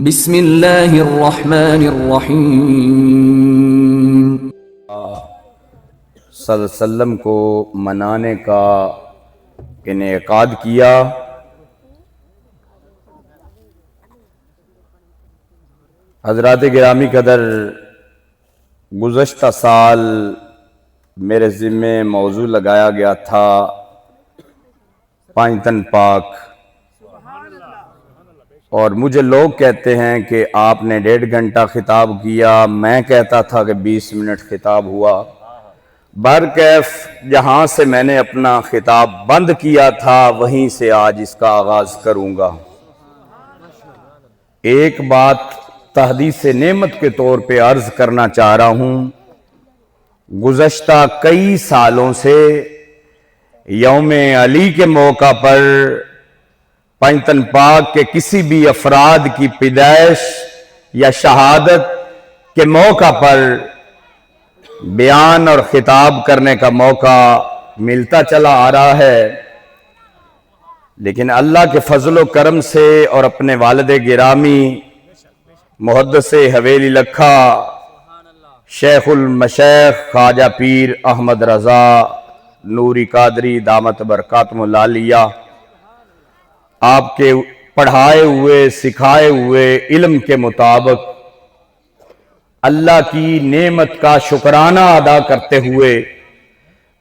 بسم اللہ الرحمن الرحیم۔ صلی اللہ علیہ وسلم کو منانے کا انعقاد کیا۔ حضرات گرامی قدر، گزشتہ سال میرے ذمے موضوع لگایا گیا تھا پانچتن پاک، اور مجھے لوگ کہتے ہیں کہ آپ نے 1.5 گھنٹہ خطاب کیا، میں کہتا تھا کہ 20 منٹ خطاب ہوا۔ برکیف جہاں سے میں نے اپنا خطاب بند کیا تھا وہیں سے آج اس کا آغاز کروں گا۔ ایک بات تحدیث نعمت کے طور پہ عرض کرنا چاہ رہا ہوں، گزشتہ کئی سالوں سے یوم علی کے موقع پر پانچتن پاک کے کسی بھی افراد کی پیدائش یا شہادت کے موقع پر بیان اور خطاب کرنے کا موقع ملتا چلا آ رہا ہے، لیکن اللہ کے فضل و کرم سے اور اپنے والد گرامی محدث حویلی لکھا شیخ المشیخ خواجہ پیر احمد رضا نوری قادری دامت برکاتہم العالیہ، آپ کے پڑھائے ہوئے سکھائے ہوئے علم کے مطابق اللہ کی نعمت کا شکرانہ ادا کرتے ہوئے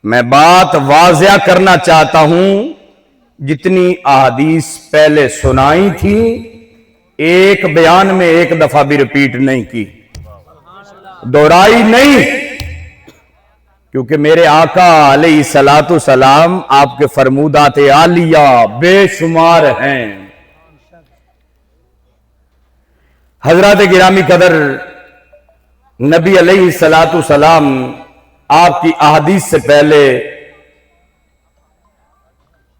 میں بات واضح کرنا چاہتا ہوں۔ جتنی احادیث پہلے سنائی تھی ایک بیان میں ایک دفعہ بھی ریپیٹ نہیں کی، دہرائی نہیں، کیونکہ میرے آقا علیہ السلام آپ کے فرمودات عالیہ بے شمار ہیں۔ حضرات گرامی قدر، نبی علیہ السلام آپ کی احادیث سے پہلے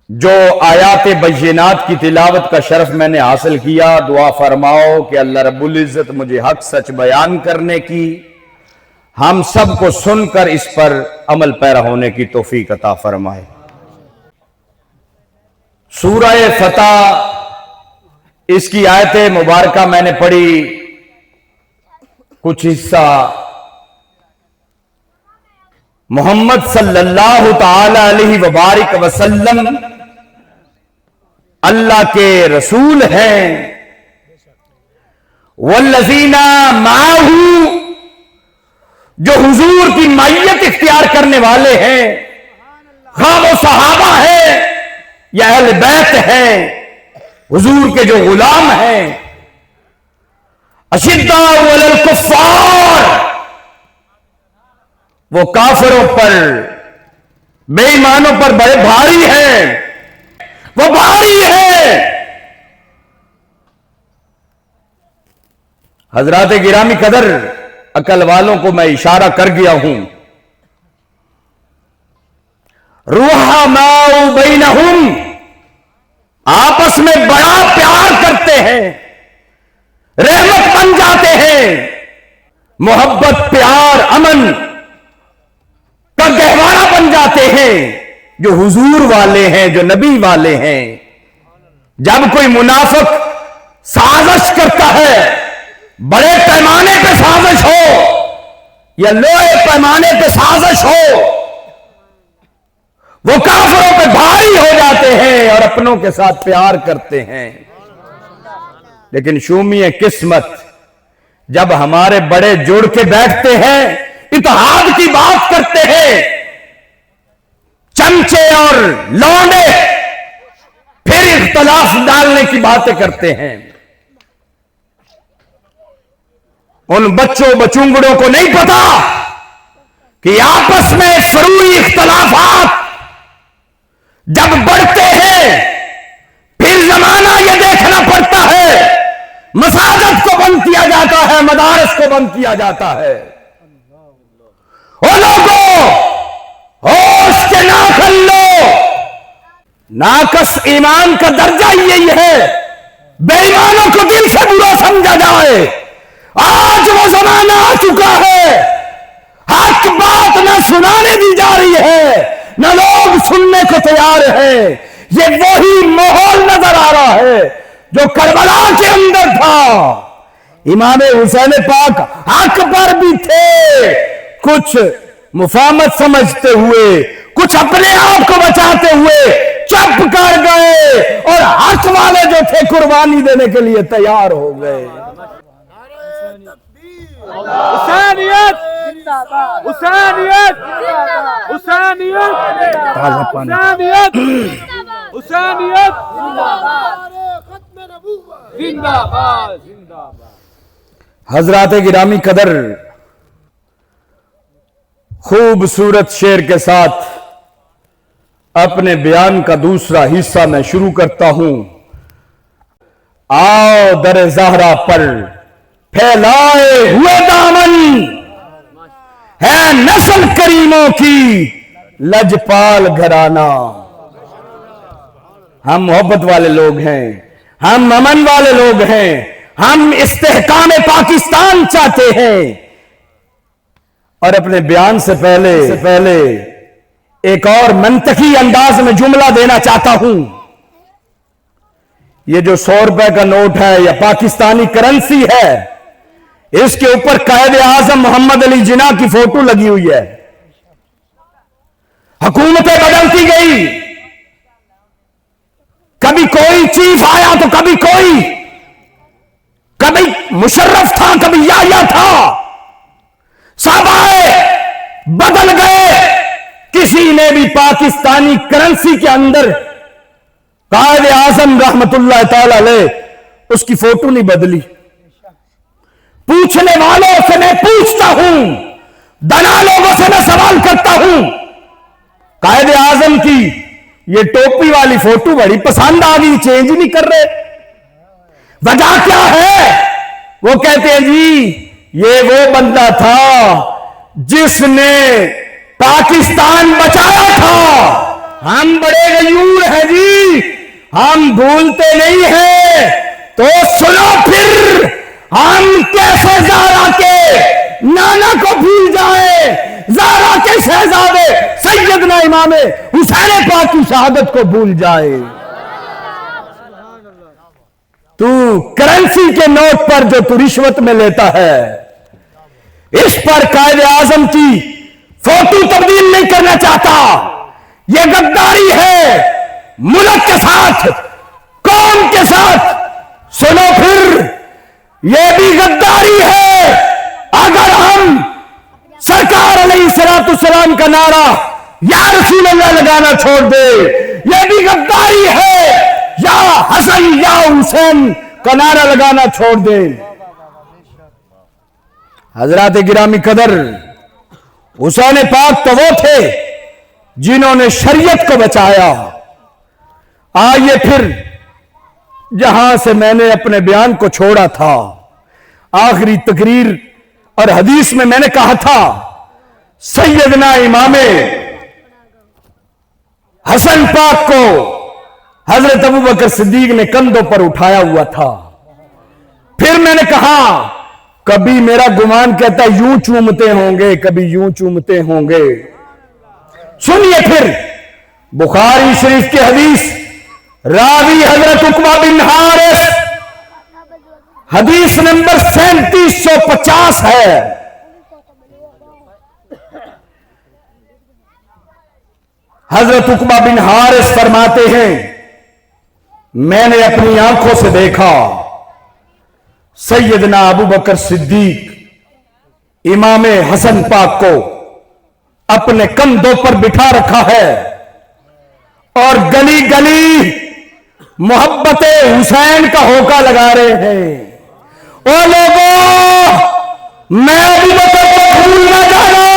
جو آیات بینات کی تلاوت کا شرف میں نے حاصل کیا، دعا فرماؤ کہ اللہ رب العزت مجھے حق سچ بیان کرنے کی، ہم سب کو سن کر اس پر عمل پیرا ہونے کی توفیق عطا فرمائے۔ سورہ فتح، اس کی آیت مبارکہ میں نے پڑھی، کچھ حصہ محمد صلی اللہ تعالی علیہ وبارک وسلم اللہ کے رسول ہیں، والذین معہ، جو حضور کی معیت اختیار کرنے والے ہیں، خواہ وہ صحابہ ہیں یا اہل بیت ہیں، حضور کے جو غلام ہیں، اشداء علی الکفار، وہ کافروں پر بے ایمانوں پر بڑے بھاری ہیں، وہ بھاری ہیں۔ حضرات گرامی قدر، عقل والوں کو میں اشارہ کر گیا ہوں، رحماء بینہم، آپس میں بڑا پیار کرتے ہیں، رحمت بن جاتے ہیں، محبت پیار امن کا گہوارہ بن جاتے ہیں۔ جو حضور والے ہیں، جو نبی والے ہیں، جب کوئی منافق سازش کرتا ہے، بڑے پیمانے پہ سازش ہو یا لوہے پیمانے پہ سازش ہو، وہ کافروں پہ بھاری ہو جاتے ہیں اور اپنوں کے ساتھ پیار کرتے ہیں۔ لیکن شومی قسمت، جب ہمارے بڑے جڑ کے بیٹھتے ہیں، اتحاد کی بات کرتے ہیں، چمچے اور لونڈے پھر اختلاف ڈالنے کی باتیں کرتے ہیں۔ ان بچوں بچونگڑوں کو نہیں پتا کہ آپس میں فروعی اختلافات جب بڑھتے ہیں پھر زمانہ یہ دیکھنا پڑتا ہے، مساجد کو بند کیا جاتا ہے، مدارس کو بند کیا جاتا ہے۔ او لوگوں، ہوش کے ناخن لو، ناقص ایمان کا درجہ یہی ہے، بے ایمانوں کو دل سے برا سمجھا جائے۔ آج وہ زمانہ آ چکا ہے، حق بات نہ سنانے دی جا رہی ہے، نہ لوگ سننے کو تیار ہیں۔ یہ وہی ماحول نظر آ رہا ہے جو کربلا کے اندر تھا۔ امام حسین پاک حق پر بھی تھے، کچھ مفاہمت سمجھتے ہوئے، کچھ اپنے آپ کو بچاتے ہوئے چپ کر گئے، اور حق والے جو تھے قربانی دینے کے لیے تیار ہو گئے۔ حسینیت حسینیت حسینیت حسینیت حسینیت زندہ باد۔ حضرات گرامی قدر، خوبصورت شعر کے ساتھ اپنے بیان کا دوسرا حصہ میں شروع کرتا ہوں۔ آؤ در زہرا پر پھیلائے ہوئے دامن، ہے نسل کریموں کی لجپال گھرانہ۔ ہم محبت والے لوگ ہیں، ہم امن والے لوگ ہیں، ہم استحکام پاکستان چاہتے ہیں۔ اور اپنے بیان سے پہلے ایک اور منطقی انداز میں جملہ دینا چاہتا ہوں۔ یہ جو 100 روپے کا نوٹ ہے یا پاکستانی کرنسی ہے، اس کے اوپر قائد اعظم محمد علی جناح کی فوٹو لگی ہوئی ہے۔ حکومتیں بدلتی گئی، کبھی کوئی چیف آیا تو کبھی کوئی، کبھی مشرف تھا کبھی یحییٰ تھا، سب آئے بدل گئے، کسی نے بھی پاکستانی کرنسی کے اندر قائد اعظم رحمت اللہ تعالی علیہ اس کی فوٹو نہیں بدلی۔ پوچھنے والوں سے میں پوچھتا ہوں، دنا لوگوں سے میں سوال کرتا ہوں، قائد اعظم کی یہ ٹوپی والی فوٹو بڑی پسند آ گئی، چینج نہیں کر رہے، وجہ کیا ہے؟ وہ کہتے ہیں جی یہ وہ بندہ تھا جس نے پاکستان بچایا تھا، ہم بڑے غیور ہیں جی، ہم بھولتے نہیں ہیں۔ تو سنو پھر، ہم کیسے زہرا کے نانا کو بھول جائیں، زہرا کے شہزادے سیدنا امام حسین پاک کی شہادت کو بھول جائے۔ تو کرنسی کے نوٹ پر جو تو رشوت میں لیتا ہے، اس پر قائد اعظم کی فوٹو تبدیل نہیں کرنا چاہتا، یہ غداری ہے ملک کے ساتھ، قوم کے ساتھ۔ سنو پھر، یہ بھی غداری ہے اگر ہم سرکار علیہ السلام کا نعرہ یا رسول اللہ لگانا چھوڑ دے، یہ بھی غداری ہے یا حسن یا حسین کا نعرہ لگانا چھوڑ دے۔ حضرات گرامی قدر، حسین پاک تو وہ تھے جنہوں نے شریعت کو بچایا۔ آئیے پھر جہاں سے میں نے اپنے بیان کو چھوڑا تھا، آخری تقریر اور حدیث میں میں نے کہا تھا سیدنا امام حسن پاک کو حضرت ابوبکر صدیق نے کندھوں پر اٹھایا ہوا تھا۔ پھر میں نے کہا کبھی میرا گمان کہتا یوں چومتے ہوں گے، کبھی یوں چومتے ہوں گے۔ سنیے پھر بخاری شریف کی حدیث، راوی حضرت عقبہ بن حارث، حدیث نمبر 3750 ہے۔ حضرت عقبہ بن حارث فرماتے ہیں میں نے اپنی آنکھوں سے دیکھا سیدنا ابوبکر صدیق امام حسن پاک کو اپنے کندھوں پر بٹھا رکھا ہے اور گلی گلی محبت حسین کا ہوکا لگا رہے ہیں۔ او لوگوں، میں ابوبکر کو بھول نہ جانا،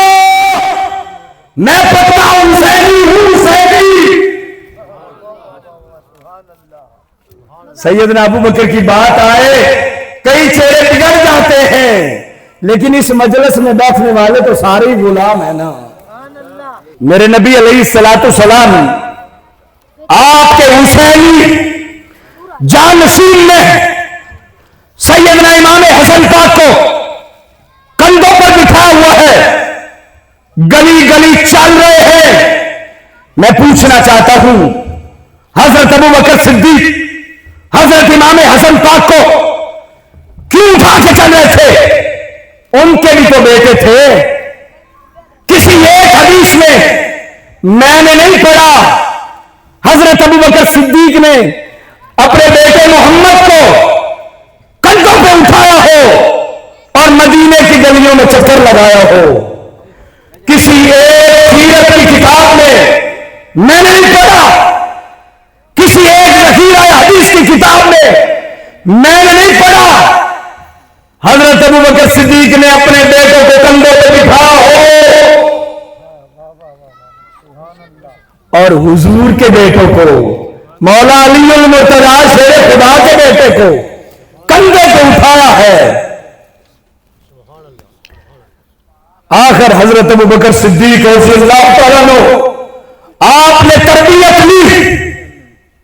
میں پتہ حسینی ہوں، حسینی۔ سیدنا ابوبکر کی بات آئے کئی چہرے بگڑ جاتے ہیں، لیکن اس مجلس میں بیٹھنے والے تو سارے ہی غلام ہیں نا۔ میرے نبی علیہ السلام آپ کے حسینی جانشین نے سیدنا امام حسن پاک کو کندھوں پر بٹھا ہوا ہے، گلی گلی چل رہے ہیں۔ میں پوچھنا چاہتا ہوں حضرت ابوبکر صدیق حضرت امام حسن پاک کو کیوں اٹھا کے چل تھے ان کے بھی تو بیٹے تھے. کسی ایک حدیث میں نے نہیں پڑھا حضرت ابوبکر صدیق نے اپنے بیٹے محمد کو کندھوں پہ اٹھایا ہو اور مدینے کی گلیوں میں چکر لگایا ہو. کسی ایک سیرت کی کتاب میں نے نہیں پڑھا, کسی ایک ذخیرہ حدیث کی کتاب میں نے نہیں پڑھا حضرت ابوبکر صدیق نے اپنے بیٹوں کو کندھوں پہ بٹھایا ہو اور حضور کے بیٹوں کو, مولا علی المرتضی شیر خدا کے بیٹے کو کندھے پہ اٹھایا ہے. آخر حضرت ابوبکر صدیق رضی اللہ تعالیٰ عنہ آپ نے تربیت لی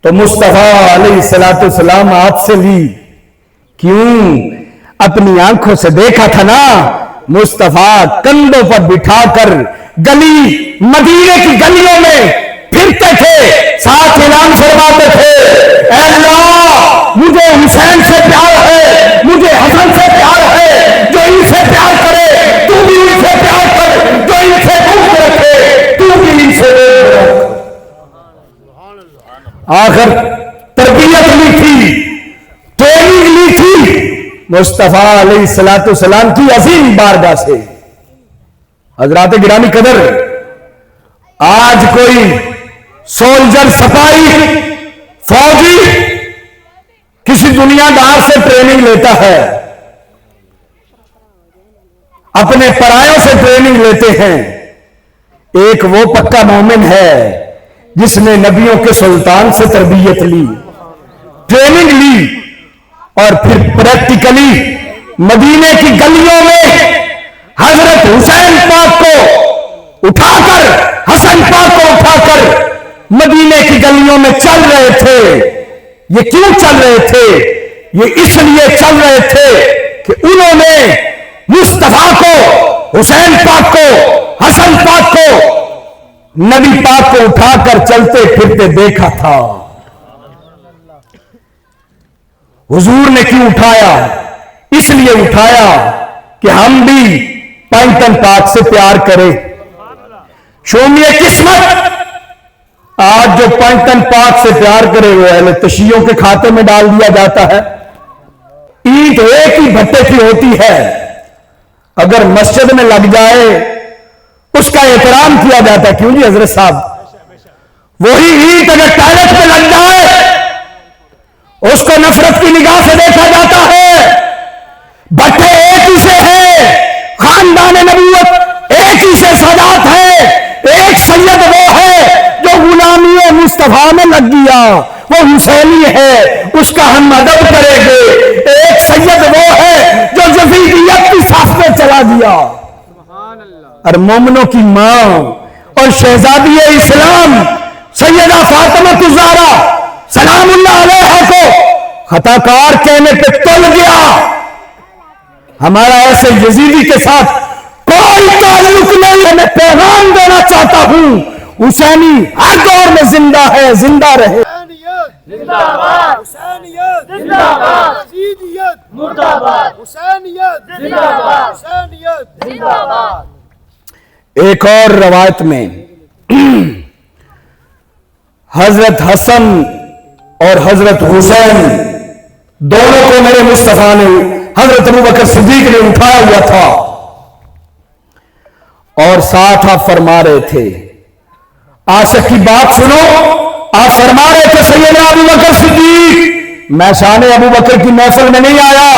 تو مصطفیٰ علیہ الصلوۃ والسلام آپ سے لی. کیوں؟ اپنی آنکھوں سے دیکھا تھا نا, مصطفیٰ کندھوں پر بٹھا کر گلی مدینے کی گلیوں میں پھرتے تھے, ساتھ اعلان فرماتے تھے, اے اللہ مجھے حسین سے پیار ہے, مجھے حسن سے پیار ہے, جو ان سے پیار کرے تو بھی ان سے پیار کر, جو ان سے دور رکھے تو بھی ان سے دور رکھ. آخر تربیت لی تھی, ٹریننگ لی تھی مصطفیٰ علیہ الصلوۃ والسلام کی عظیم بارگاہ سے. حضرات گرامی قدر, آج کوئی سولجر, سپاہی, فوجی کسی دنیا دار سے ٹریننگ لیتا ہے, اپنے پرایوں سے ٹریننگ لیتے ہیں. ایک وہ پکا مومن ہے جس نے نبیوں کے سلطان سے تربیت لی, ٹریننگ لی اور پھر پریکٹیکلی مدینے کی گلیوں میں حضرت حسین پاک کو اٹھا کر, حسن پاک کو اٹھا کر مدینے کی گلیوں میں چل رہے تھے. یہ کیوں چل رہے تھے؟ یہ اس لیے چل رہے تھے کہ انہوں نے مصطفیٰ کو, حسین پاک کو, حسن پاک کو, نبی پاک کو اٹھا کر چلتے پھرتے دیکھا تھا. حضور نے کیوں اٹھایا؟ اس لیے اٹھایا کہ ہم بھی پنجتن پاک سے پیار کریں. شومیہ قسمت, آج جو پنجتن پاک سے پیار کرے وہ اہل تشیعوں کے کھاتے میں ڈال دیا جاتا ہے. اینٹ ایک ہی بھٹے کی ہوتی ہے, اگر مسجد میں لگ جائے اس کا احترام کیا جاتا ہے. کیوں جی حضرت صاحب, وہی اینٹ اگر ٹائلٹ پہ لگ جائے اس کو نفرت کی نگاہ سے دیکھا جاتا ہے. بھٹے ایک ہی سے ہے, خاندان نبوت ایک ہی سے سجات ہے. ایک سید وہ ہے جو غلامی مصطفیٰ میں لگ گیا, وہ حسینی ہے, اس کا ہم ادب کریں گے. ایک سید وہ ہے جو یزیدیت کی صف میں چلا گیا. اور مومنوں کی ماں اور شہزادی اسلام سیدہ فاطمہ الزہرا سلام اللہ علیہا کو خطا کار کہنے پہ تل گیا. ہمارا ایسے یزیدی کے ساتھ کوئی تعلق نہیں. میں پیغام دینا چاہتا ہوں, حسینی ہر دور میں زندہ ہے, زندہ رہے. زندہ باد حسینیت, زندہ باد یزیدیت, مردہ باد حسینیت, زندہ باد حسینیت, زندہ باد. ایک اور روایت میں حضرت حسن اور حضرت حسین دونوں کو میرے مصطفیٰ نے, حضرت ابوبکر صدیق نے اٹھایا ہوا تھا اور ساتھ آپ فرما رہے تھے. عاشق کی بات سنو, آپ فرما رہے تھے سیدنا ابوبکر صدیق, میں شان ابوبکر کی محفل میں نہیں آیا,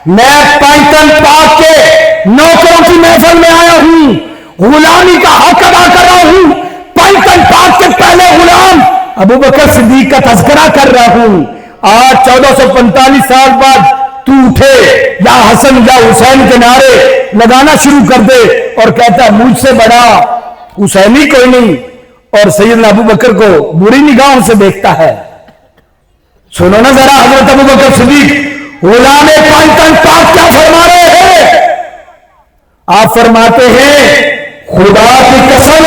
میں پنجتن پاک کے نوکروں کی محفل میں آیا ہوں, غلامی کا حق ادا کر رہا ہوں. پنجتن پاک کے پہلے غلام ابوبکر صدیق کا تذکرہ کر رہا ہوں. آج 1445 سال بعد تو اٹھے یا حسن یا حسین کے نعرے لگانا شروع کر دے اور کہتا مجھ سے بڑا حسینی کوئی نہیں, اور سیدنا ابوبکر کو بری نگاہوں سے دیکھتا ہے. سنو نا ذرا حضرت ابوبکر صدیق غلام پنجتن پاک کیا فرما رہے ہیں. آپ فرماتے ہیں خدا کی قسم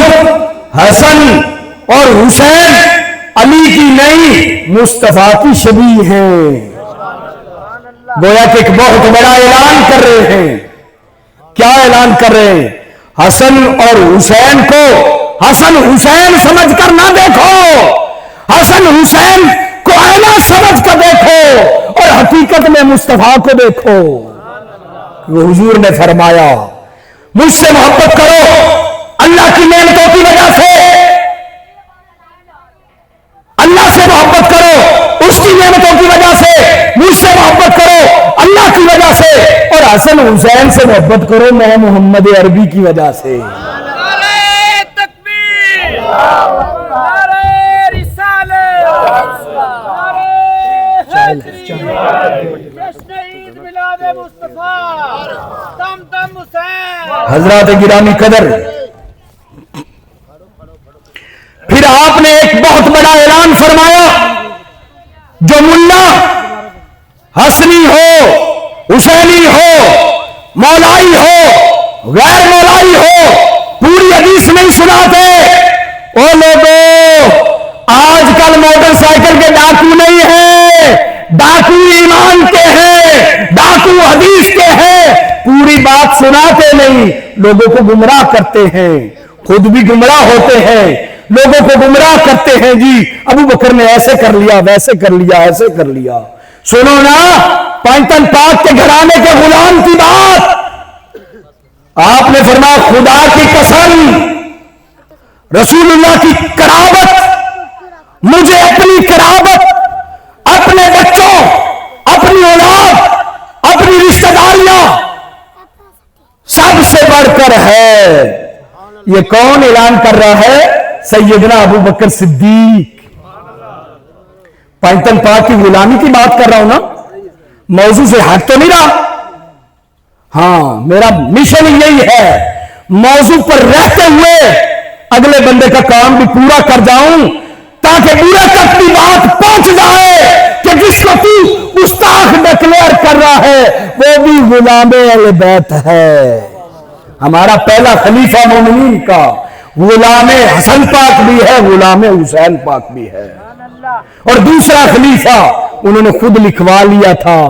حسن اور حسین علی کی نہیں مصطفیٰ کی شبیہ ہیں. گویا کہ ایک بہت بڑا اعلان کر رہے ہیں. کیا اعلان کر رہے ہیں؟ حسن اور حسین کو حسن حسین سمجھ کر نہ دیکھو، حسن حسین کو آئینہ سمجھ کر دیکھو اور حقیقت میں مصطفیٰ کو دیکھو. حضور نے فرمایا مجھ سے محبت کرو اللہ کی نعمتوں کی وجہ سے، اللہ سے محبت کرو اس کی نعمتوں کی وجہ سے، مجھ سے محبت کرو اللہ کی وجہ سے، اور حسن حسین سے محبت کرو میں محمد عربی کی وجہ سے. نعرہ تکبیر، نعرہ رسالت، نعرہ حیدری، جشن عید میلاد مصطفیٰ، دم دم حسین. حضرات گرامی قدر، پھر آپ نے ایک بہت بڑا اعلان فرمایا، جو ملا حسنی ہو، حسینی ہو، مولائی ہو، غیر مولائی ہو، پوری حدیث نہیں سناتے. او لوگوں، آج کل موٹر سائیکل کے ڈاکو نہیں ہیں، ڈاکو ایمان کے ہیں، ڈاکو حدیث کے ہیں. پوری بات سناتے نہیں، لوگوں کو گمراہ کرتے ہیں، خود بھی گمراہ ہوتے ہیں، لوگوں کو گمراہ کرتے ہیں. جی ابو بکر نے ایسے کر لیا، ویسے کر لیا، ایسے کر لیا. سنو نا پنجتن پاک کے گھرانے کے غلام کی بات. آپ نے فرمایا خدا کی قسم، رسول اللہ کی قرابت، مجھے اپنی قرابت، اپنے بچوں، اپنی اولاد، اپنی رشتہ داریاں سب سے بڑھ کر ہے. یہ کون اعلان کر رہا ہے؟ سیدنا ابو بکر صدیق. پنجتن پاک کی غلامی کی بات کر رہا ہوں نا، موضوع سے ہٹ تو نہیں رہا. ہاں میرا مشن یہی ہے، موضوع پر رہتے ہوئے اگلے بندے کا کام بھی پورا کر جاؤں، تاکہ پورے تک بھی بات پہنچ جائے کہ جس کو تو گستاخ ڈکلیئر کر رہا ہے وہ بھی غلام اہل بیت ہے. ہمارا پہلا خلیفہ مومنین کا غلام حسن پاک بھی ہے، غلام حسین پاک بھی ہے. اور دوسرا خلیفہ انہوں نے خود لکھوا لیا تھا،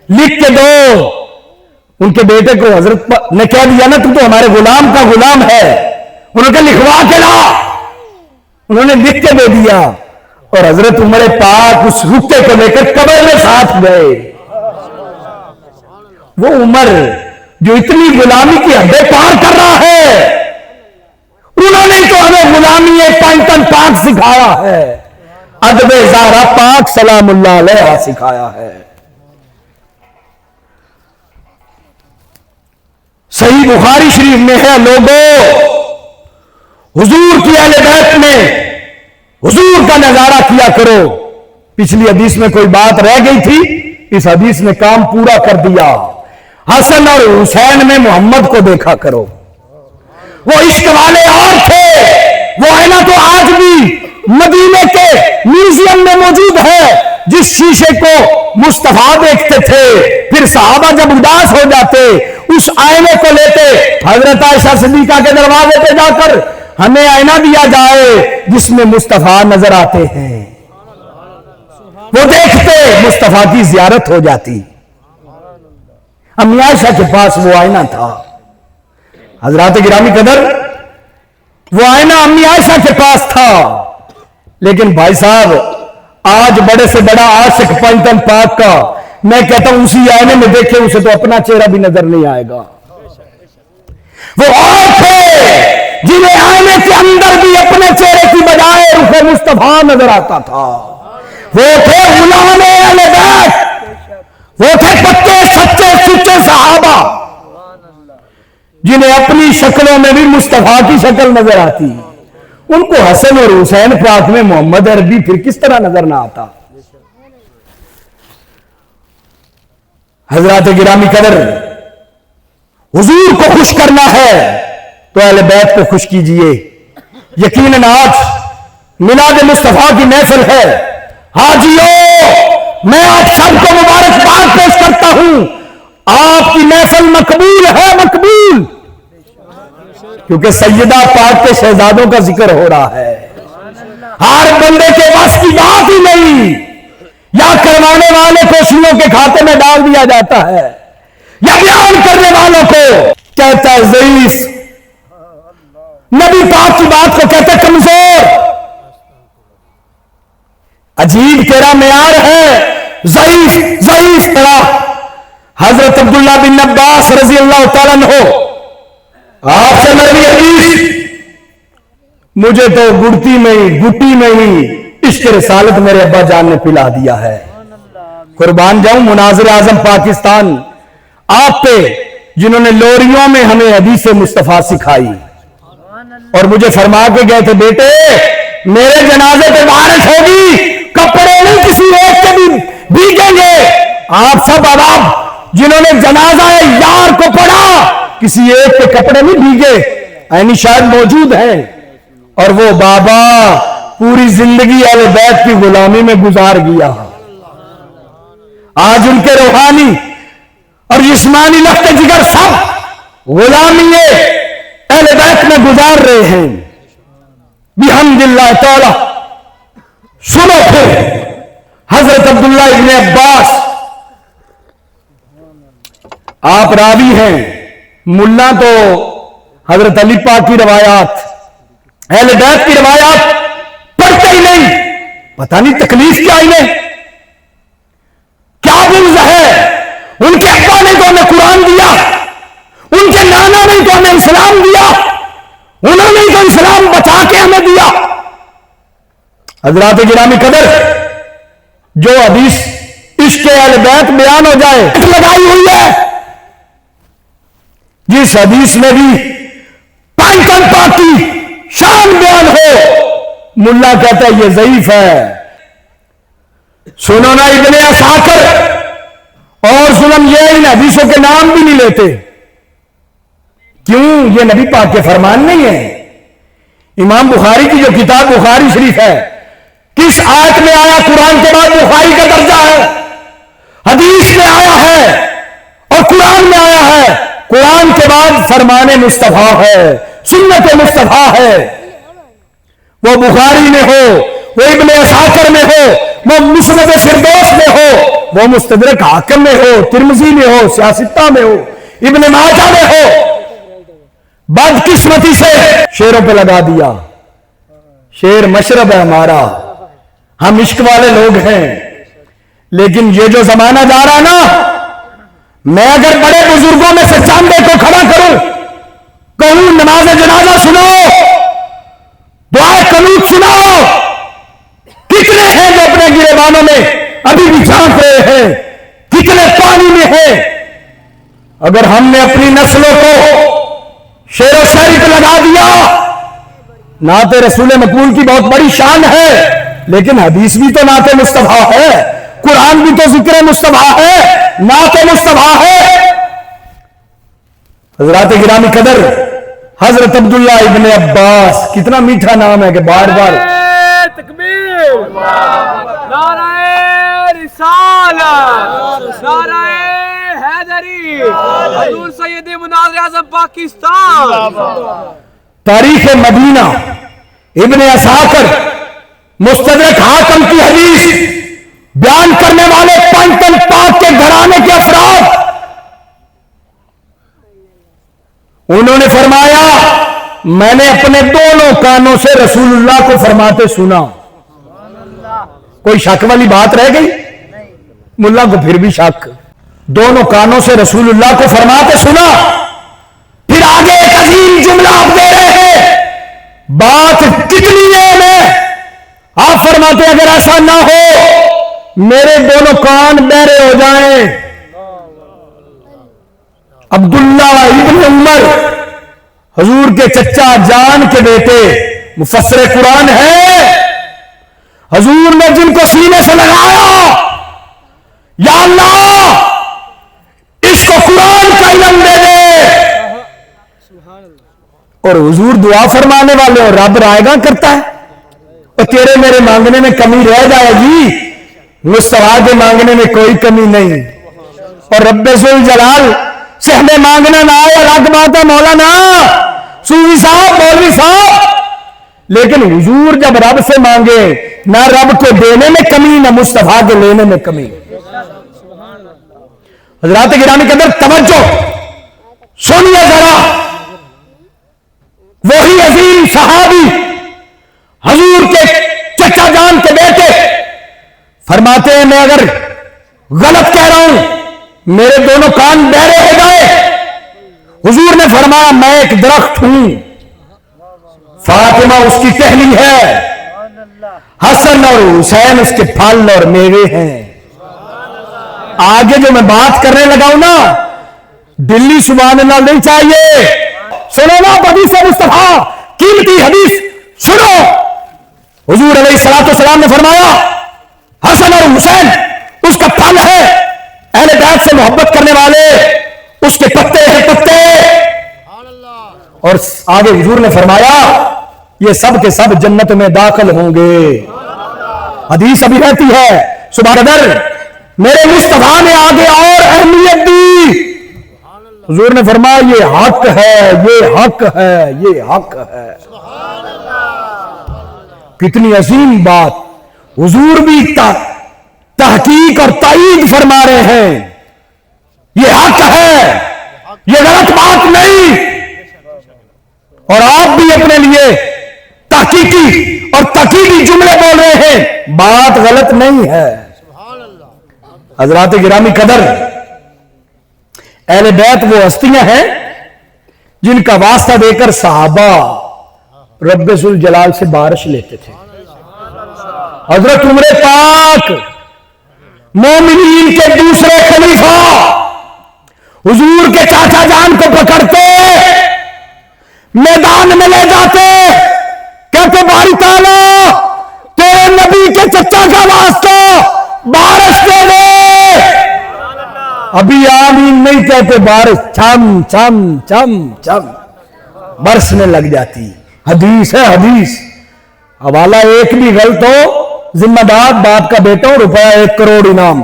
لکھ کے دو. ان کے بیٹے کو حضرت نے کہہ دیا نا تو ہمارے غلام کا غلام ہے، انہوں نے لکھوا کے لا. انہوں نے لکھ کے دے دیا اور حضرت عمر پاک اس رکے کو لے کر قبر میں ساتھ گئے. وہ عمر جو اتنی غلامی کی حدیں پار کر رہا ہے، انہوں نے تو ہمیں غلامی پنجتن پاک سکھایا ہے، ادب زہرا پاک سلام اللہ علیہ سکھایا ہے. صحیح بخاری شریف میں ہے، لوگوں حضور کی اہل بیت میں حضور کا نظارہ کیا کرو. پچھلی حدیث میں کوئی بات رہ گئی تھی، اس حدیث نے کام پورا کر دیا. حسن اور حسین میں محمد کو دیکھا کرو. وہ عشق والے اور تھے، وہ آئینہ تو آج بھی مدینے کے میوزیم میں موجود ہے. جس شیشے کو مصطفیٰ دیکھتے تھے، پھر صحابہ جب اداس ہو جاتے اس آئینے کو لیتے حضرت عائشہ صدیقہ کے دروازے پہ جا کر ہمیں آئینہ دیا جائے جس میں مصطفیٰ نظر آتے ہیں. وہ دیکھتے مصطفیٰ کی زیارت ہو جاتی. امی عائشہ کے پاس وہ آئینہ تھا. حضرات گرامی قدر، وہ آئینہ امی عائشہ کے پاس تھا، لیکن بھائی صاحب آج بڑے سے بڑا عاشق پنجتن پاک کا میں کہتا ہوں اسی آئینے میں دیکھے اسے تو اپنا چہرہ بھی نظر نہیں آئے گا. وہ اور تھے جنہیں آئینے کے اندر بھی اپنے چہرے کی بجائے رخ مصطفیٰ نظر آتا تھا. وہ تھے غلام اہل بیت، وہ تھے پکے سچے سچے صحابہ جنہیں اپنی شکلوں میں بھی مصطفیٰ کی شکل نظر آتی. ان کو حسن اور حسین پاک میں محمد عربی پھر کس طرح نظر نہ آتا. حضرات گرامی قدر، حضور کو خوش کرنا ہے تو اہل بیت کو خوش کیجئے. یقیناً آج میلاد مصطفیٰ کی محفل ہے. حاجیوں، میں آپ سب کو مبارکباد پیش کرتا ہوں. آپ کی محفل مقبول ہے، مقبول، کیونکہ سیدہ پاک کے شہزادوں کا ذکر ہو رہا ہے. ہر بندے کے بس کی بات ہی نہیں یا کروانے والے کو شیعوں کے کھاتے میں ڈال دیا جاتا ہے، یا بیان کرنے والوں کو کہتا ہے ضعیف، نبی پاک کی بات کو کہتے کمزور۔ عجیب تیرا معیار ہے، ضعیف ضعیف تیرا۔ حضرت عبداللہ بن عباس رضی اللہ تعالیٰ عنہ آپ سے مروی حدیث، مجھے تو گڑتی میں ہی عشق رسالت میرے ابا جان نے پلا دیا ہے، قربان جاؤں مناظر اعظم پاکستان آپ پہ، جنہوں نے لوریوں میں ہمیں حدیث مصطفیٰ سکھائی اور مجھے فرما کے گئے تھے بیٹے میرے جنازے پہ بارش ہوگی، کپڑے نہیں کسی ایک کے بھی بھیگیں گے۔ آپ سب عوام جنہوں نے جنازہ یار کو پڑھا، کسی ایک کے کپڑے نہیں بھیگے، اینی شاید موجود ہیں، اور وہ بابا پوری زندگی اہل بیت کی غلامی میں گزار گیا، آج ان کے روحانی اور جسمانی لخت جگر سب غلامی اہل بیت میں گزار رہے ہیں بحمد اللہ تعالی۔ سنو پھر حضرت عبداللہ ابن عباس، آپ راوی ہیں، ملا تو حضرت علی پاک کی روایات، اہل بیت کی روایات پڑھتے ہی نہیں، پتہ نہیں تکلیف کیا انہیں، کیا بغض ہے۔ ان کے ابا نے تو ہمیں قرآن دیا، ان کے نانا نے تو ہمیں اسلام دیا، انہوں نے تو اسلام بچا کے ہمیں دیا۔ حضرات گرامی قدر، جو حدیث عشق اہل بیت بیان ہو جائے لگائی ہوئی ہے، جس حدیث میں بھی پانچن پاک کی شان بیان ہو، ملا کہتا ہے یہ ضعیف ہے۔ سنو نا ابن عساکر اور ظلم یہ ان حدیثوں کے نام بھی نہیں لیتے، کیوں؟ یہ نبی پاک کے فرمان نہیں ہے۔ امام بخاری کی جو کتاب بخاری شریف ہے، کس آیت میں آیا قرآن کے بعد بخاری کا درجہ ہے؟ حدیث میں آیا ہے اور قرآن میں آیا ہے، قرآن کے بعد فرمان مصطفیٰ ہے، سنت مصطفیٰ ہے۔ وہ بخاری میں ہو، وہ ابن عساکر میں ہو، وہ مسند فردوس میں ہو، وہ مستدرک حاکم میں ہو، ترمذی میں ہو، سیاستہ میں ہو، ابن ماجہ میں ہو، بدقسمتی سے شیروں پہ لگا دیا۔ شیر مشرب ہے ہمارا، ہم عشق والے لوگ ہیں، لیکن یہ جو زمانہ جا رہا ہے نا، میں اگر بڑے بزرگوں میں سے چاندے کو کھڑا کروں، کہوں نماز جنازہ سنو، دعائے قنوت سنو، کتنے ہیں جو اپنے گریبانوں میں ابھی بھی جھانک رہے ہیں، کتنے پانی میں ہیں۔ اگر ہم نے اپنی نسلوں کو شعر و شاعری پہ لگا دیا، نعت رسول مقبول کی بہت بڑی شان ہے، لیکن حدیث بھی تو نعت مصطفیٰ ہے، قرآن بھی تو ذکر مصطفیٰ ہے، نعت مصطفیٰ ہے۔ حضرات گرامی قدر، حضرت عبداللہ ابن عباس، کتنا میٹھا نام ہے کہ بار بار تکبیر، نعرہ رسالت، نعرہ حیدری، حضور سید مناظر اعظم پاکستان۔ تاریخ مدینہ، ابن عساکر، مستدرک حاکم کی حدیث بیان کرنے والے پانچن پاک کے گھرانے کے افراد، انہوں نے فرمایا میں نے اپنے دونوں کانوں سے رسول اللہ کو فرماتے سنا۔ کوئی شک والی بات رہ گئی؟ ملا کو پھر بھی شک، دونوں کانوں سے رسول اللہ کو فرماتے سنا۔ پھر آگے ایک عظیم جملہ آپ دے رہے ہیں، بات کتنی ہے میں آپ فرماتے اگر ایسا نہ ہو میرے دونوں کان بہرے ہو جائیں۔ عبداللہ ابن عمر، حضور کے چچا جان کے بیٹے، مفسر قرآن ہے، حضور نے جن کو سینے سے لگایا، یا اللہ اس کو قرآن کا علم دے دے، اور حضور دعا فرمانے والے اور رب رائے گاں کرتا ہے، اور تیرے میرے مانگنے میں کمی رہ جائے گی، مصطفیٰ کے مانگنے میں کوئی کمی نہیں، اور رب ذوالجلال سے ہمیں مانگنا نہ آئے الگ بات ہے مولانا صوفی صاحب، مولوی صاحب، لیکن حضور جب رب سے مانگے نہ رب کو دینے میں کمی نہ مصطفیٰ کے لینے میں کمی. حضرات گرامی قدر توجہ سنیے ذرا. وہی عظیم صحابی حضور کے چچا جان کے بیٹے فرماتے ہیں میں اگر غلط کہہ رہا ہوں میرے دونوں کان بہرے ہو گئے. حضور نے فرمایا میں ایک درخت ہوں، فاطمہ اس کی ٹہنی ہے، حسن اور حسین اس کے پھل اور میوے ہیں. آگے جو میں بات کرنے لگا ہوں نا دلی سبحان اللہ نہیں چاہیے. سنو نا حدیث مصطفیٰ قیمتی حدیث سنو. حضور علیہ الصلوۃ والسلام نے فرمایا حسن اور حسین اس کا پھل ہے، اہل بیت سے محبت کرنے والے اس کے پتے ہیں پتے. اور آگے حضور نے فرمایا یہ سب کے سب جنت میں داخل ہوں گے. حدیث ابھی رہتی ہے. سبحان اللہ. میرے مصطفیٰ نے آگے اور اہمیت دی. حضور نے فرمایا یہ حق ہے، یہ حق ہے، یہ حق ہے. کتنی عظیم بات. حضور بھی تحقیق اور تائید فرما رہے ہیں یہ حق ہے، یہ غلط بات نہیں. اور آپ بھی اپنے لیے تحقیقی اور تقیدی جملے بول رہے ہیں، بات غلط نہیں ہے. حضرات گرامی قدر اہل بیت وہ ہستیاں ہیں جن کا واسطہ دے کر صحابہ رب ذوالجلال سے بارش لیتے تھے. حضرت عمر پاک مومنین کے دوسرے خلیفہ حضور کے چاچا جان کو پکڑتے میدان میں لے جاتے کہتے باری تعالیٰ تیرے نبی کے چچا کا واسطہ بارش دے دے. ابھی آمین نہیں کہتے بارش چھم چھم چھم چھم برسنے لگ جاتی. حدیث ہے حدیث. حوالہ ایک بھی غلط ہو ذمہ دار باپ کا بیٹا ہوں، روپیہ 1 کروڑ انعام.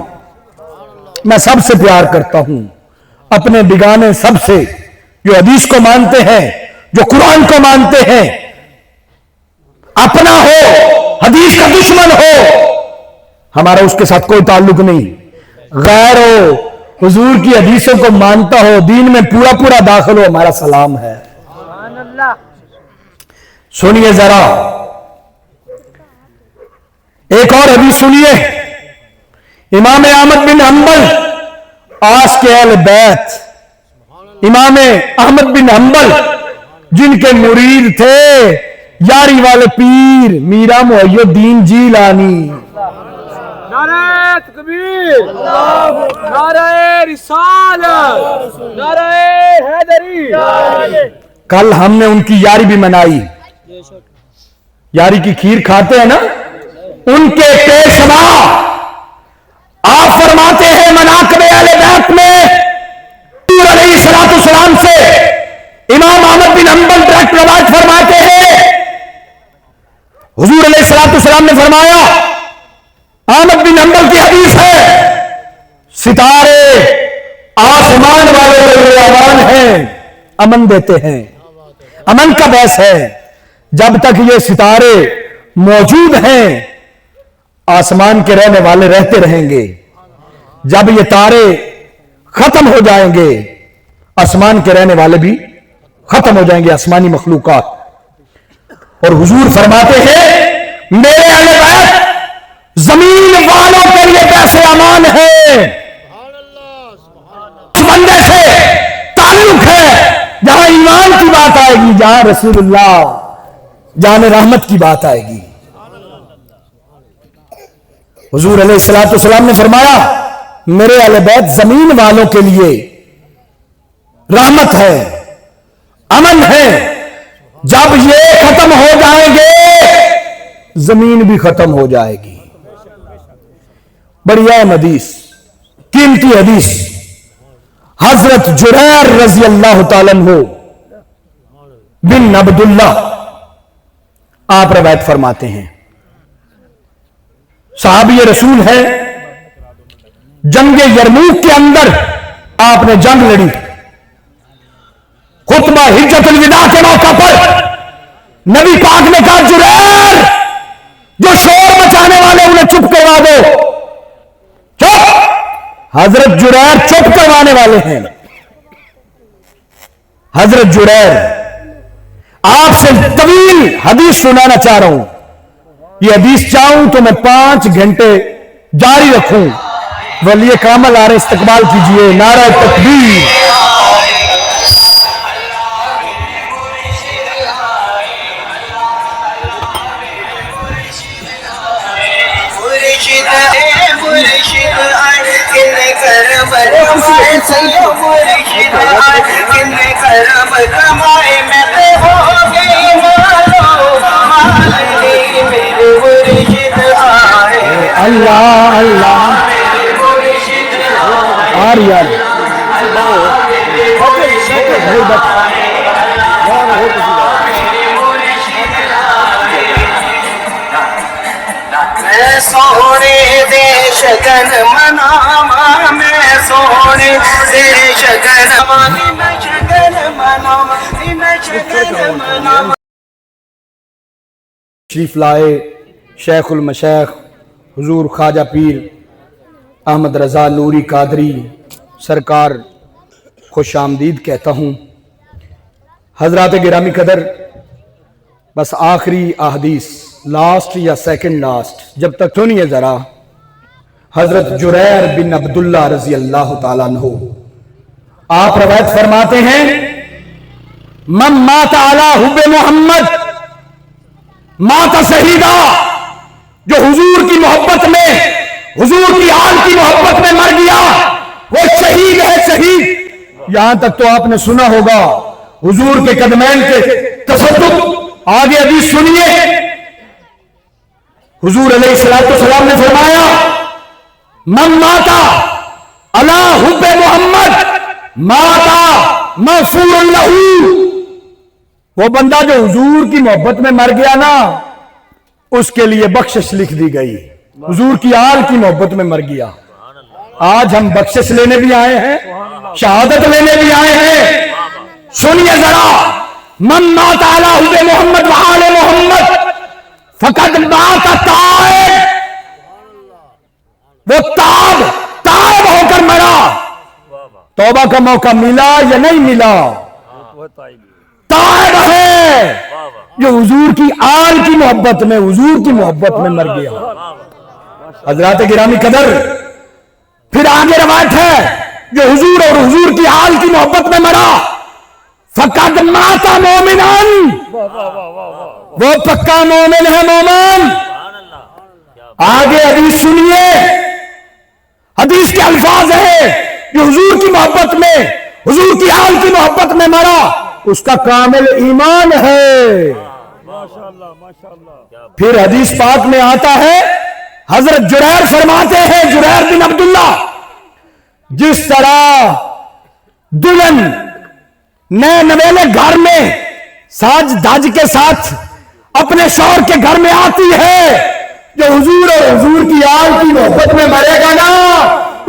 میں سب سے پیار کرتا ہوں اپنے بگانے سب سے جو حدیث کو مانتے ہیں جو قرآن کو مانتے ہیں. اپنا ہو حدیث کا دشمن ہو ہمارا اس کے ساتھ کوئی تعلق نہیں. غیر ہو حضور کی حدیثوں کو مانتا ہو دین میں پورا پورا داخل ہو ہمارا سلام ہے. سنیے ذرا ایک اور حدیث سنیے. امام احمد بن حنبل آس کے اہل بیت امام احمد بن حنبل جن کے مرید تھے یاری والے پیر میرا محی الدین جیلانی. نعرہ تکبیر، نعرہ رسالت، نعرہ حیدری. کل ہم نے ان کی یاری بھی منائی. یاری کی کھیر کھاتے ہیں نا ان کے پیشوا آپ فرماتے ہیں مناقب اہل بیت میں حضور علیہ الصلوۃ والسلام سے امام احمد بن حنبل ڈائریکٹ روایت فرماتے ہیں. حضور علیہ الصلوۃ والسلام نے فرمایا احمد بن حنبل کی حدیث ہے ستارے آسمان والے امان ہیں، امن دیتے ہیں. امن کا باعث ہے جب تک یہ ستارے موجود ہیں آسمان کے رہنے والے رہتے رہیں گے. جب یہ تارے ختم ہو جائیں گے آسمان کے رہنے والے بھی ختم ہو جائیں گے، آسمانی مخلوقات. اور حضور فرماتے ہیں میرے اہل بیت زمین والوں کے لیے کیسے امان ہے. بندے سے تعلق ہے جہاں ایمان کی بات آئے گی، جہاں رسول اللہ جان رحمت کی بات آئے گی. حضور علیہ الصلوۃ والسلام نے فرمایا میرے اہل بیت زمین والوں کے لیے رحمت ہے، امن ہے. جب یہ ختم ہو جائیں گے زمین بھی ختم ہو جائے گی. بڑی اہم حدیث، قیمتی حدیث. حضرت جریر رضی اللہ تعالیٰ عنہ بن عبداللہ آپ روایت فرماتے ہیں صحابی رسول ہے. جنگ یرموک کے اندر آپ نے جنگ لڑی. خطبہ حجت الوداع کے موقع پر نبی پاک نے کہا جریر جو شور مچانے والے انہیں چپ کروا دو. چپ. حضرت جریر چپ کروانے والے ہیں. حضرت جریر آپ سے طویل حدیث سنانا چاہ رہا ہوں. یہ حدیث چاہوں تو میں 5 گھنٹے جاری رکھوں. ولی کامل آ رہے استقبال کیجئے. نعرہ تکبیر. اللہ اللہ یار سونے دیش گن مناوا میں سونے دیش گن مناوا. تشریف لائے شیخ المشیخ حضور خواجہ پیر احمد رضا نوری قادری سرکار خوش آمدید کہتا ہوں. حضرات گرامی قدر، بس آخری احادیث، لاسٹ یا سیکنڈ لاسٹ، جب تک سنیے ذرا. حضرت جریر بن عبداللہ رضی اللہ تعالیٰ عنہ آپ روایت فرماتے ہیں من مات علی حب محمد مات شہیدا. جو حضور کی محبت میں، حضور کی آل کی محبت میں مر گیا وہ شہید ہے، شہید. یہاں تک تو آپ نے سنا ہوگا حضور کے قدمین کے تصدق. آگے حدیث سنیے. حضور علیہ السلام نے فرمایا من ماتا علی حب محمد ماتا مغفور لہ. وہ بندہ جو حضور کی محبت میں مر گیا نا، اس کے لیے بخشش لکھ دی گئی. حضور کی آل کی محبت میں مر گیا. آج ہم بخشش لینے بھی آئے ہیں، شہادت لینے بھی آئے ہیں. سنیے ذرا. من مات علی حب محمد وآل محمد فقد مات تائب. وہ تائب ہو کر مرا. توبہ کا موقع ملا یا نہیں ملا؟ تائب ہے جو حضور کی آل کی محبت میں، حضور کی محبت میں مر گیا. حضرات گرامی قدر، پھر آگے روایت ہے جو حضور اور حضور کی آل کی محبت میں مرا فقد مات مومنا. وہ پکا مومن ہے، مومن. آگے حدیث سنیے. حدیث کے الفاظ ہیں جو حضور کی محبت میں، حضور کی آل کی محبت میں مرا اس کا کامل ایمان ہے. پھر حدیث پاک میں آتا ہے حضرت جریر فرماتے ہیں، جریر بن عبداللہ، جس طرح دلہن نئے نویلے گھر میں ساج داج کے ساتھ اپنے شوہر کے گھر میں آتی ہے، جو حضور اور حضور کی آل کی محبت میں مرے گا نا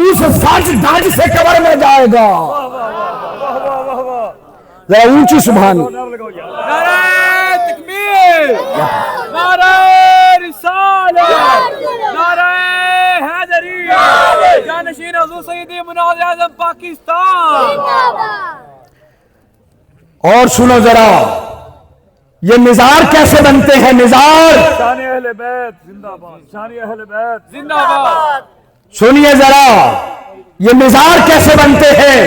اس ساج داج سے قبر میں جائے گا. ذرا اونچی سبحان. نعرہ تکبیر، نعرہ رسالت، نعرہ حیدری، جانشین حضور سیدی مناظر اعظم پاکستان. اور سنو ذرا، یہ نظار کیسے بنتے ہیں؟ نظار شان اہل بیت زندہ باد، شان اہل بیت زندہ باد. سنیے ذرا، یہ نظار کیسے بنتے ہیں؟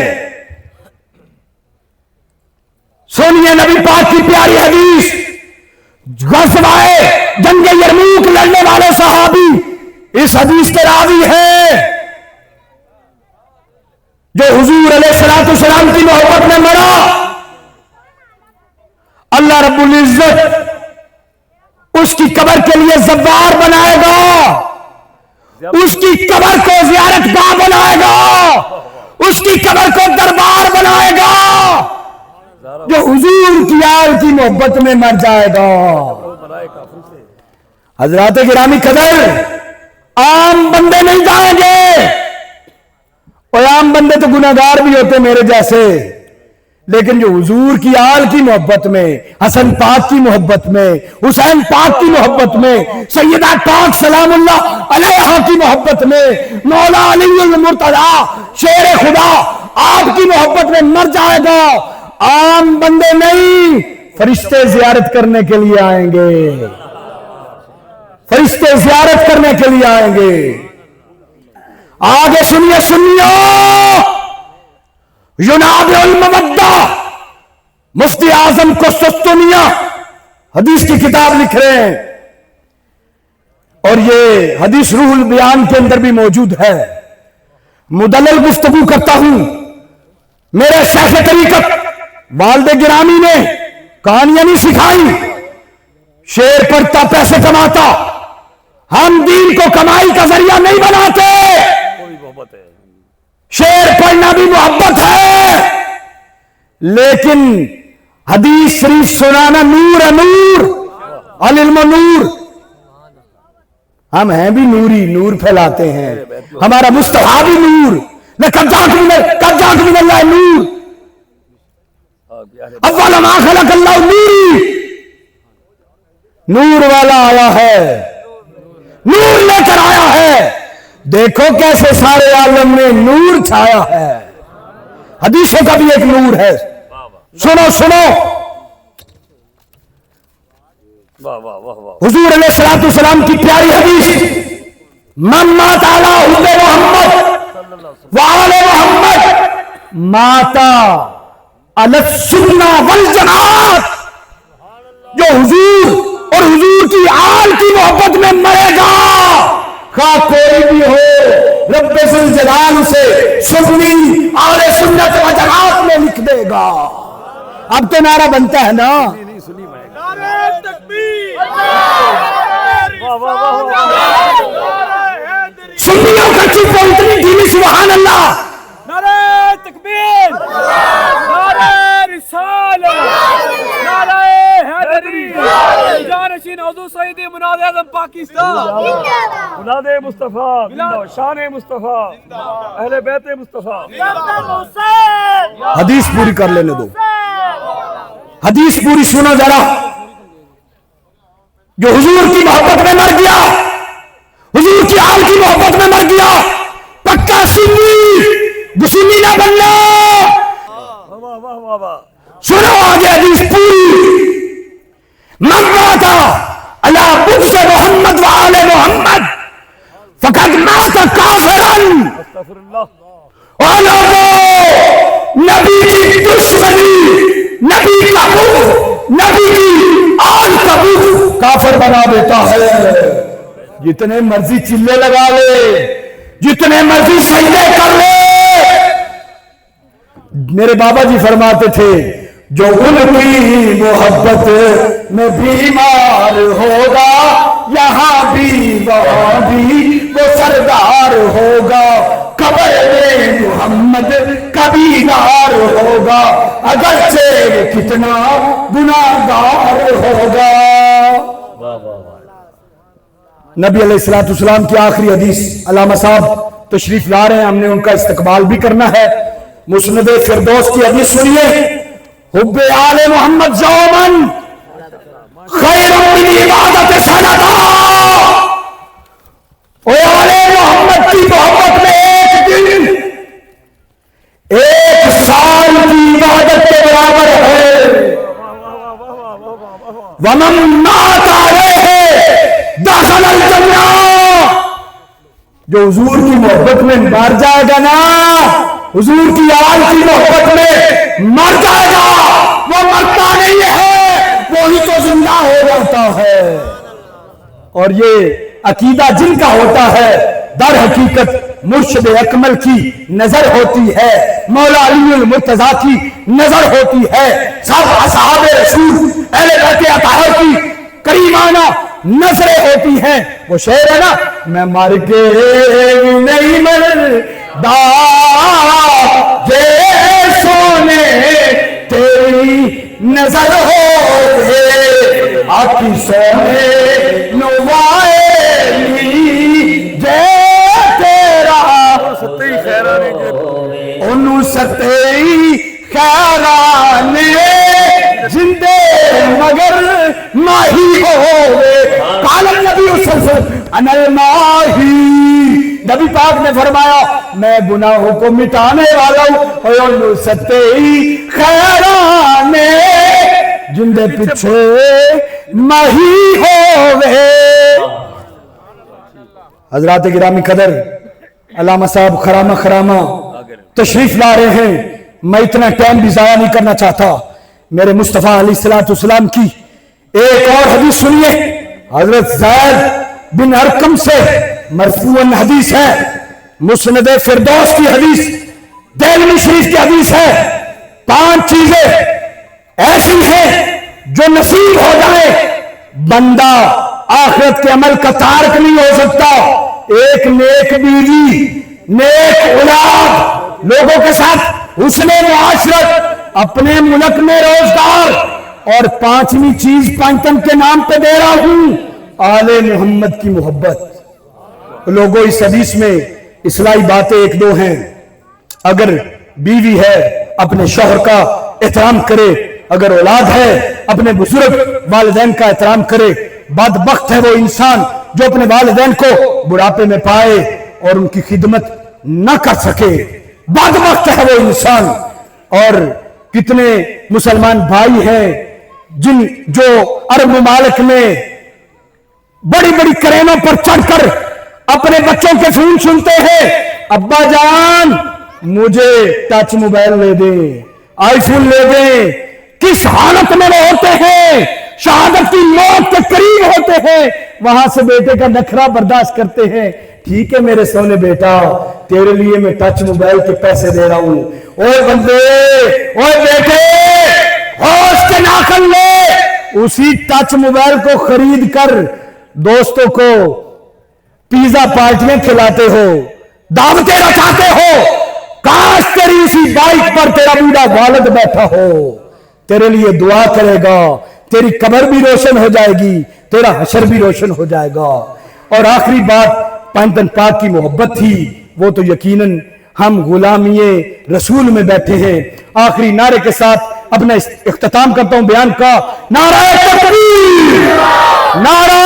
سنیے نبی پاک کی پیاری حدیث. غزوہ جنگ یرموک لڑنے والے صحابی اس حدیث کے راوی ہیں، جو حضور علیہ السلام کی محبت میں مرا. اللہ رب العزت اس کی قبر کے لیے زوار بنائے گا، اس کی قبر کو زیارت گاہ بنائے گا، اس کی قبر کو دربار بنائے گا. جو حضور کی آل کی محبت میں مر جائے گا. حضرات گرامی قدر، عام بندے نہیں جائیں گے، اور عام بندے تو گناہگار بھی ہوتے میرے جیسے. لیکن جو حضور کی آل کی محبت میں، حسن پاک کی محبت میں، حسین پاک کی محبت میں، سیدہ پاک سلام اللہ علیہا کی محبت میں، مولا علی المرتضیٰ شیر خدا آپ کی محبت میں مر جائے گا، عام بندے نہیں، فرشتے زیارت کرنے کے لیے آئیں گے، فرشتے زیارت کرنے کے لیے آئیں گے۔ آگے سنیے ینابع المودہ، مفتی اعظم قسطنطنیہ حدیث کی کتاب لکھ رہے ہیں، اور یہ حدیث روح البیان کے اندر بھی موجود ہے۔ مدلل گفتگو کرتا ہوں، میرے شیخ طریقت والد گرامی نے کہانیاں نہیں سکھائی، شعر پڑھتا پیسے کماتا، ہم دین کو کمائی کا ذریعہ نہیں بناتے، شعر پڑھنا بھی محبت ہے، لیکن حدیث شریف سنانا نور ہے، نور العلم نور، ہم ہیں بھی نوری، نور پھیلاتے ہیں، ہمارا مصطفیٰ بھی نور، قد جاءکم من اللہ نور، اول ما خلق اللہ نوری، نور والا آیا ہے، نور لے کر آیا ہے، دیکھو کیسے سارے عالم میں نور چھایا ہے، حدیثوں کا بھی ایک نور ہے، سنو سنو، حضور علیہ السلام کی پیاری حدیث، من مات علی حب محمد وآل محمد مات علی السنہ والجماعت، جو حضور اور حضور کی آل کی محبت میں مرے گا، خواہ کوئی بھی ہو، رب ذوالجلال سے سنی اہل سنت و جماعت میں لکھ دے گا۔ اب تو نعرہ بنتا ہے نا، نعرہ تکبیر، سنیوں کا چپ ہو اتنی ڈھیلی، سبحان اللہ، نعرہ تکبیر، نعرہ رسالت، نعرہ حیدری، جانشین حضور سیدی مناد اعظم پاکستان، اولاد مصطفیٰ، شان مصطفیٰ، اہل بیت مصطفیٰ، حدیث پوری کر لینے دو، حدیث پوری سنو ذرا، جو حضور کی محبت میں مر گیا، حضور کی آل کی محبت میں مر گیا، پکا سنی، گسنی نہ بننا۔ سنو آگے حدیث پوری، من مات علی بغض محمد وآل محمد فقد مات کافرا، اور لوگوں نبی کی دشمنی، نبی کا بغض، نبی کی آل کا بغض کافر بنا دیتا ہے۔ جتنے مرضی چلے لگا لے، جتنے مرضی سجدے کر لے، میرے بابا جی فرماتے تھے جو ان کی محبت میں بیمار ہوگا، یہاں بھی وہاں بھی وہ سردار ہوگا، قبر میں محمد کبھی گار ہوگا، اگرچہ وہ کتنا گناہگار ہوگا۔ نبی علیہ السلام کی آخری حدیث، علامہ صاحب تشریف لا رہے ہیں، ہم نے ان کا استقبال بھی کرنا ہے۔ مسند فردوس کی حدیث سنیے، حب آل محمد یومن خیر من عبادت سنتا، او آل محمد کی محبت میں ایک دن ایک سال کی عبادت کے برابر ہے۔ ومن مات علیہ دخل الجنہ، جو حضور کی محبت میں مر جائے گا نا، حضور کی آل کی محبت میں مر جائے گا، وہ مرتا نہیں ہے، وہی تو زندہ ہو جاتا ہے۔ اور یہ عقیدہ جن کا ہوتا ہے، در حقیقت مرشد اکمل کی نظر ہوتی ہے، مولا علی المرتضیٰ کی نظر ہوتی ہے، سب اصحاب رسول اہل بیت اطہار کی کریمانہ نظریں ہوتی ہیں۔ وہ شعر ہے نا، میں مر کے نہیں مردا یہ سونے تیری نظر ہو، آکی سونے نوائے جے تیرا انہوں ستئی خیران نبی پاک نے فرمایا میں گناہوں کو مٹانے والا ہوں خیرانے جن دے پیچھے مہی ہوئے. حضرات گرامی قدر، علامہ صاحب خرامہ تشریف لا رہے ہیں. میں اتنا ٹائم بھی ضائع نہیں کرنا چاہتا. میرے مصطفیٰ علیہ السلام کی ایک اور حدیث سنیے. حضرت زید بن ارقم سے مرفوعاً حدیث ہے، مسند فردوس کی حدیث، دہلوی شریف کی حدیث ہے. 5 چیزیں ایسی ہیں جو نصیب ہو جائے بندہ آخرت کے عمل کا تارک نہیں ہو سکتا. ایک نیک بیوی، نیک اولاد، لوگوں کے ساتھ حسن معاشرت، اپنے ملک میں روزگار، اور 5ویں چیز پانچم کے نام پہ دے رہا ہوں، آل محمد کی محبت. لوگوں اس حدیث میں اصلاحی باتیں 1-2 ہیں. اگر بیوی ہے اپنے شوہر کا احترام کرے، اگر اولاد ہے اپنے بزرگ والدین کا احترام کرے. بدبخت ہے وہ انسان جو اپنے والدین کو بڑھاپے میں پائے اور ان کی خدمت نہ کر سکے. بدبخت ہے وہ انسان. اور کتنے مسلمان بھائی ہیں جو عرب ممالک میں بڑی بڑی کرینوں پر چڑھ کر اپنے بچوں کے فون سنتے ہیں، ابا جان مجھے ٹچ موبائل لے دیں، آئی فون لے دیں. کس حالت میں وہ ہوتے ہیں؟ شہادت کی موت کے قریب ہوتے ہیں. وہاں سے بیٹے کا نخرا برداشت کرتے ہیں. ٹھیک ہے میرے سونے بیٹا، تیرے لیے میں ٹچ موبائل کے پیسے دے رہا ہوں. اوے بندے، اوے بیٹے، ہوش کے ناخن لے. اسی ٹچ موبائل کو خرید کر دوستوں کو پیزا پارٹیاں کھلاتے ہو، دعوتیں رکھاتے ہو. کاش تیری اسی بائک پر تیرا بوڑھا والد بیٹھا ہو، تیرے لیے دعا کرے گا. تیری قبر بھی روشن ہو جائے گی، تیرا حشر بھی روشن ہو جائے گا. اور آخری بات پانچ پاک کی محبت تھی. وہ تو یقیناً ہم غلامی رسول میں بیٹھے ہیں. آخری نعرے کے ساتھ اپنا اختتام کرتا ہوں بیان کا. نعرہ تکبیر، نعرہ